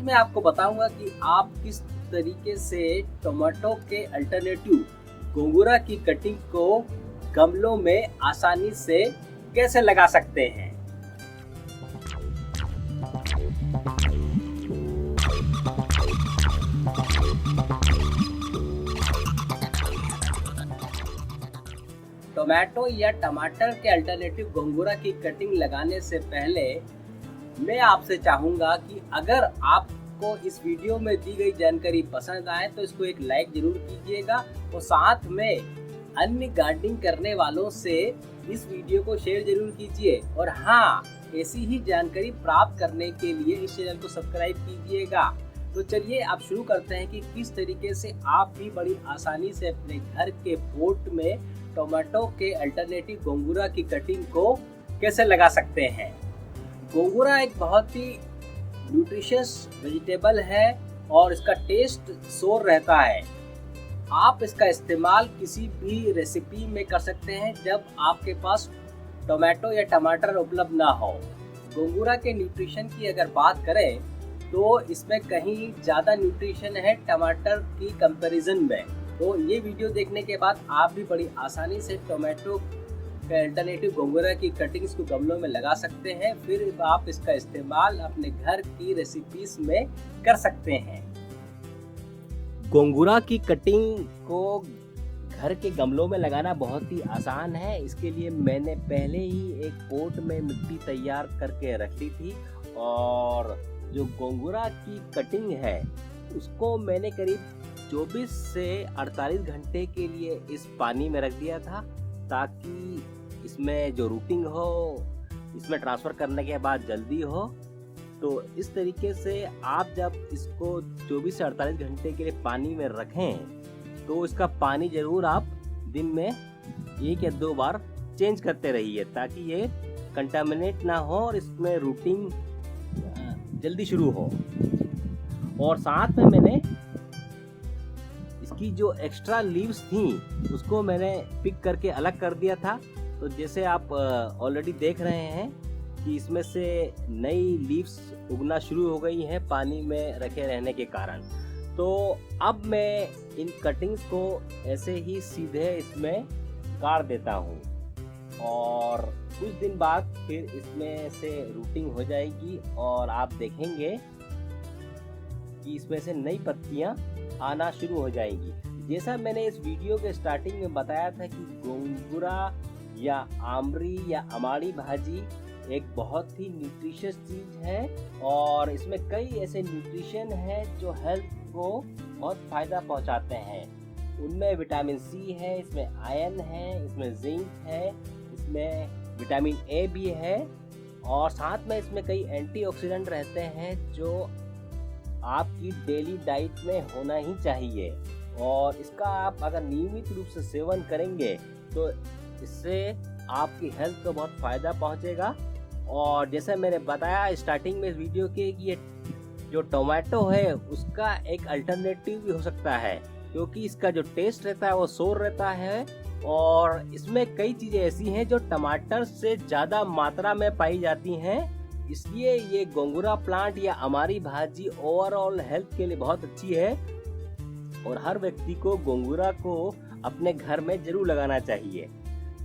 आज मैं आपको बताऊंगा कि आप किस तरीके से टोमेटो के अल्टरनेटिव गोंगुरा की कटिंग को गमलों में आसानी से कैसे लगा सकते हैं। टोमेटो या टमाटर के अल्टरनेटिव गोंगुरा की कटिंग लगाने से पहले मैं आपसे चाहूँगा कि अगर आपको इस वीडियो में दी गई जानकारी पसंद आए तो इसको एक लाइक जरूर कीजिएगा और साथ में अन्य गार्डनिंग करने वालों से इस वीडियो को शेयर जरूर कीजिए। और हाँ, ऐसी ही जानकारी प्राप्त करने के लिए इस चैनल को सब्सक्राइब कीजिएगा। तो चलिए अब शुरू करते हैं कि किस तरीके से आप भी बड़ी आसानी से अपने घर के पॉट में टोमेटो के अल्टरनेटिव गोंगुरा की कटिंग को कैसे लगा सकते हैं। गोंगुरा एक बहुत ही न्यूट्रिशियस वेजिटेबल है और इसका टेस्ट सोर रहता है। आप इसका इस्तेमाल किसी भी रेसिपी में कर सकते हैं जब आपके पास टोमेटो या टमाटर उपलब्ध ना हो। गोंगुरा के न्यूट्रिशन की अगर बात करें तो इसमें कहीं ज़्यादा न्यूट्रिशन है टमाटर की कंपैरिजन में। तो ये वीडियो देखने के बाद आप भी बड़ी आसानी से टोमेटो के अल्टरनेटिव गोंगुरा की कटिंग्स को गमलों में लगा सकते हैं। फिर आप इसका इस्तेमाल अपने घर की रेसिपीज में कर सकते हैं। गोंगुरा की कटिंग को घर के गमलों में लगाना बहुत ही आसान है। इसके लिए मैंने पहले ही एक पॉट में मिट्टी तैयार करके रख ली थी और जो गोंगुरा की कटिंग है उसको मैंने करीब 24 से 48 घंटे के लिए इस पानी में रख दिया था ताकि इसमें जो रूटिंग हो इसमें ट्रांसफ़र करने के बाद जल्दी हो। तो इस तरीके से आप जब इसको 24 से 48 घंटे के लिए पानी में रखें तो इसका पानी ज़रूर आप दिन में 1 या 2 बार चेंज करते रहिए ताकि ये कंटामिनेट ना हो और इसमें रूटिंग जल्दी शुरू हो। और साथ में मैंने इसकी जो एक्स्ट्रा लीव्स थी उसको मैंने पिक करके अलग कर दिया था। तो जैसे आप ऑलरेडी देख रहे हैं कि इसमें से नई लीव्स उगना शुरू हो गई हैं पानी में रखे रहने के कारण। तो अब मैं इन कटिंग्स को ऐसे ही सीधे इसमें काट देता हूँ और कुछ दिन बाद फिर इसमें से रूटिंग हो जाएगी और आप देखेंगे कि इसमें से नई पत्तियां आना शुरू हो जाएंगी। जैसा मैंने इस वीडियो के स्टार्टिंग में बताया था कि गोंगुरा या आमरी या अमाड़ी भाजी एक बहुत ही न्यूट्रिशियस चीज़ है और इसमें कई ऐसे न्यूट्रिशन हैं जो हेल्थ को बहुत फ़ायदा पहुंचाते हैं। उनमें विटामिन सी है, इसमें आयरन है, इसमें जिंक है, इसमें विटामिन ए भी है और साथ में इसमें कई एंटीऑक्सीडेंट रहते हैं जो आपकी डेली डाइट में होना ही चाहिए। और इसका आप अगर नियमित रूप से सेवन करेंगे तो इससे आपकी हेल्थ को बहुत फ़ायदा पहुंचेगा। और जैसे मैंने बताया स्टार्टिंग में इस वीडियो के कि ये जो टोमेटो है उसका एक अल्टरनेटिव भी हो सकता है क्योंकि इसका जो टेस्ट रहता है वो सोर रहता है और इसमें कई चीज़ें ऐसी हैं जो टमाटर से ज़्यादा मात्रा में पाई जाती हैं। इसलिए ये गोंगुरा प्लांट या अमारी भाजी ओवरऑल हेल्थ के लिए बहुत अच्छी है और हर व्यक्ति को गोंगुरा को अपने घर में जरूर लगाना चाहिए।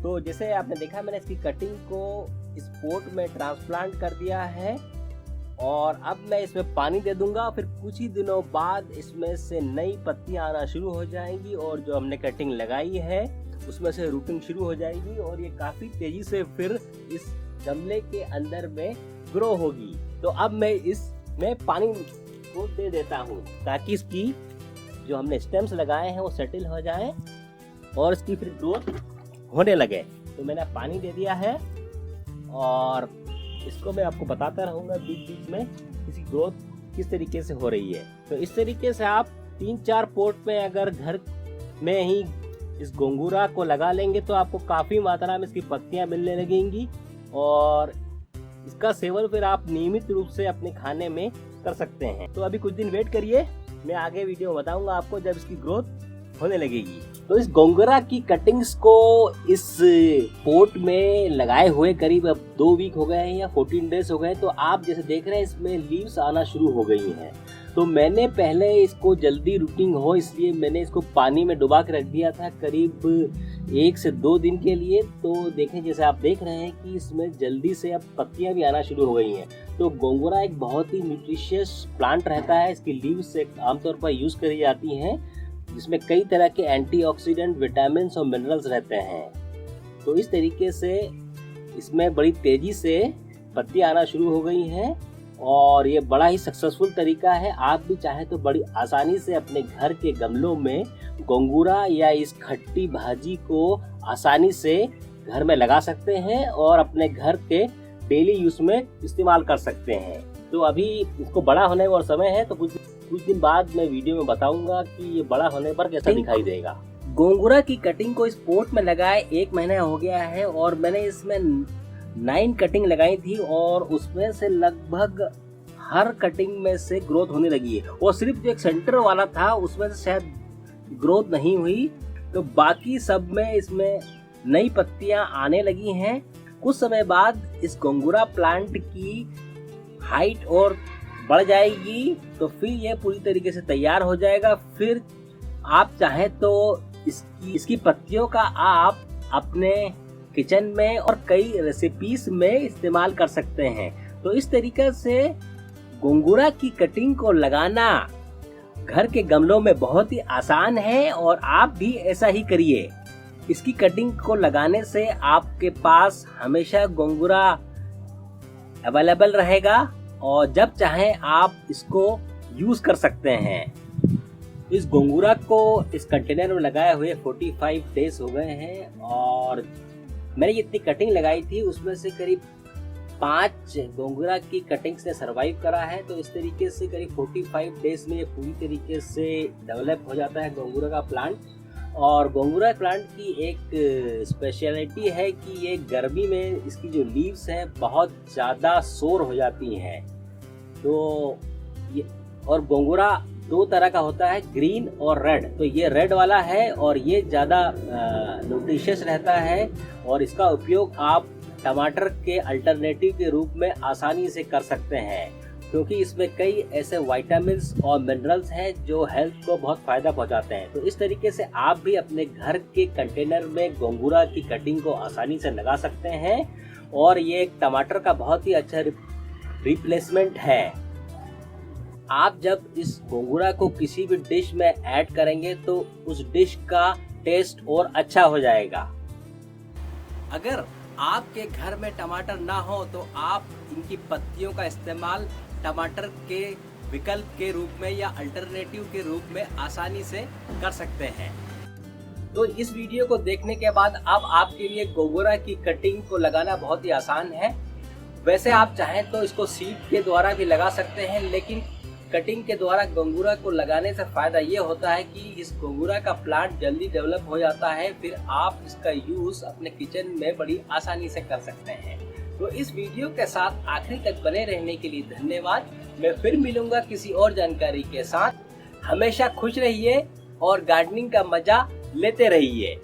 तो जैसे आपने देखा मैंने इसकी कटिंग को इस पॉट में ट्रांसप्लांट कर दिया है और अब मैं इसमें पानी दे दूंगा। फिर कुछ ही दिनों बाद इसमें से नई पत्तियां आना शुरू हो जाएंगी और जो हमने कटिंग लगाई है उसमें से रूटिंग शुरू हो जाएगी और ये काफ़ी तेज़ी से फिर इस गमले के अंदर में ग्रो होगी। तो अब मैं इसमें पानी को दे देता हूँ ताकि इसकी जो हमने स्टेम्स लगाए हैं वो सेटल हो जाए और इसकी फिर ग्रोथ होने लगे। तो मैंने पानी दे दिया है और इसको मैं आपको बताता रहूँगा बीच बीच में इसकी ग्रोथ किस तरीके से हो रही है। तो इस तरीके से आप 3-4 पॉट में अगर घर में ही इस गोंगुरा को लगा लेंगे तो आपको काफ़ी मात्रा में इसकी पत्तियां मिलने लगेंगी और इसका सेवन फिर आप नियमित रूप से अपने खाने में कर सकते हैं। तो अभी कुछ दिन वेट करिए, मैं आगे वीडियो में बताऊंगा आपको जब इसकी ग्रोथ होने लगेगी। तो इस गोंगुरा की कटिंग्स को इस पोट में लगाए हुए करीब अब 2 वीक हो गए हैं या 14 डेज हो गए। तो आप जैसे देख रहे हैं इसमें लीव्स आना शुरू हो गई हैं। तो मैंने पहले इसको जल्दी रूटिंग हो इसलिए मैंने इसको पानी में डुबा के रख दिया था करीब 1 से 2 दिन के लिए। तो देखें जैसे आप देख रहे हैं कि इसमें जल्दी से अब पत्तियां भी आना शुरू हो गई हैं। तो गोंगुरा एक बहुत ही न्यूट्रिशियस प्लांट रहता है। इसकी लीव्स आमतौर पर यूज़ करी जाती हैं, जिसमें कई तरह के एंटीऑक्सीडेंट, विटामिन और मिनरल्स रहते हैं। तो इस तरीके से इसमें बड़ी तेज़ी से पत्तियां आना शुरू हो गई हैं और ये बड़ा ही सक्सेसफुल तरीका है। आप भी चाहे तो बड़ी आसानी से अपने घर के गमलों में गोंगुरा या इस खट्टी भाजी को आसानी से घर में लगा सकते हैं और अपने घर के डेली यूज में इस्तेमाल कर सकते हैं। तो अभी इसको बड़ा होने और समय है, तो कुछ दिन बाद मैं वीडियो में बताऊंगा कि ये बड़ा होने पर कैसा दिखाई देगा। गोंगुरा की कटिंग को इस पोट में लगाए 1 महीना हो गया है और मैंने इसमें 9 कटिंग लगाई थी और उसमें से लगभग हर कटिंग में से ग्रोथ होने लगी है। और सिर्फ जो एक सेंटर वाला था उसमें से शायद ग्रोथ नहीं हुई, तो बाकी सब में इसमें नई पत्तियां आने लगी हैं। कुछ समय बाद इस गोंगुरा प्लांट की हाइट और बढ़ जाएगी, तो फिर ये पूरी तरीके से तैयार हो जाएगा। फिर आप चाहें तो इसकी पत्तियों का आप अपने किचन में और कई रेसिपीज में इस्तेमाल कर सकते हैं। तो इस तरीके से गोंगुरा की कटिंग को लगाना घर के गमलों में बहुत ही आसान है और आप भी ऐसा ही करिए। इसकी कटिंग को लगाने से आपके पास हमेशा गोंगुरा अवेलेबल रहेगा और जब चाहें आप इसको यूज कर सकते हैं। इस गोंगुरा को इस कंटेनर में लगाए हुए 45 डेज हो गए हैं और मैंने जितनी कटिंग लगाई थी उसमें से करीब 5 गोंगुरा की कटिंग्स ने सरवाइव करा है। तो इस तरीके से करीब 45 डेज में ये पूरी तरीके से डेवलप हो जाता है गोंगुरा का प्लांट। और गोंगुरा प्लांट की एक स्पेशलिटी है कि ये गर्मी में इसकी जो लीव्स हैं बहुत ज़्यादा सोर हो जाती हैं। तो ये और गोंगुरा 2 तरह का होता है, ग्रीन और रेड। तो ये रेड वाला है और ये ज़्यादा न्यूट्रिशियस रहता है और इसका उपयोग आप टमाटर के अल्टरनेटिव के रूप में आसानी से कर सकते हैं, क्योंकि इसमें कई ऐसे विटामिन्स और मिनरल्स हैं जो हेल्थ को बहुत फ़ायदा पहुंचाते हैं। तो इस तरीके से आप भी अपने घर के कंटेनर में गोंगुरा की कटिंग को आसानी से लगा सकते हैं और ये एक टमाटर का बहुत ही अच्छा रिप्लेसमेंट है। आप जब इस गोंगुरा को किसी भी डिश में ऐड करेंगे तो उस डिश का टेस्ट और अच्छा हो जाएगा। अगर आपके घर में टमाटर ना हो तो आप इनकी पत्तियों का इस्तेमाल टमाटर के विकल्प के रूप में या अल्टरनेटिव के रूप में आसानी से कर सकते हैं। तो इस वीडियो को देखने के बाद अब आपके लिए गोंगुरा की कटिंग को लगाना बहुत ही आसान है। वैसे आप चाहें तो इसको सीड के द्वारा भी लगा सकते हैं, लेकिन कटिंग के द्वारा गोंगुरा को लगाने से फ़ायदा ये होता है कि इस गोंगुरा का प्लांट जल्दी डेवलप हो जाता है। फिर आप इसका यूज़ अपने किचन में बड़ी आसानी से कर सकते हैं। तो इस वीडियो के साथ आखिरी तक बने रहने के लिए धन्यवाद। मैं फिर मिलूंगा किसी और जानकारी के साथ। हमेशा खुश रहिए और गार्डनिंग का मजा लेते रहिए।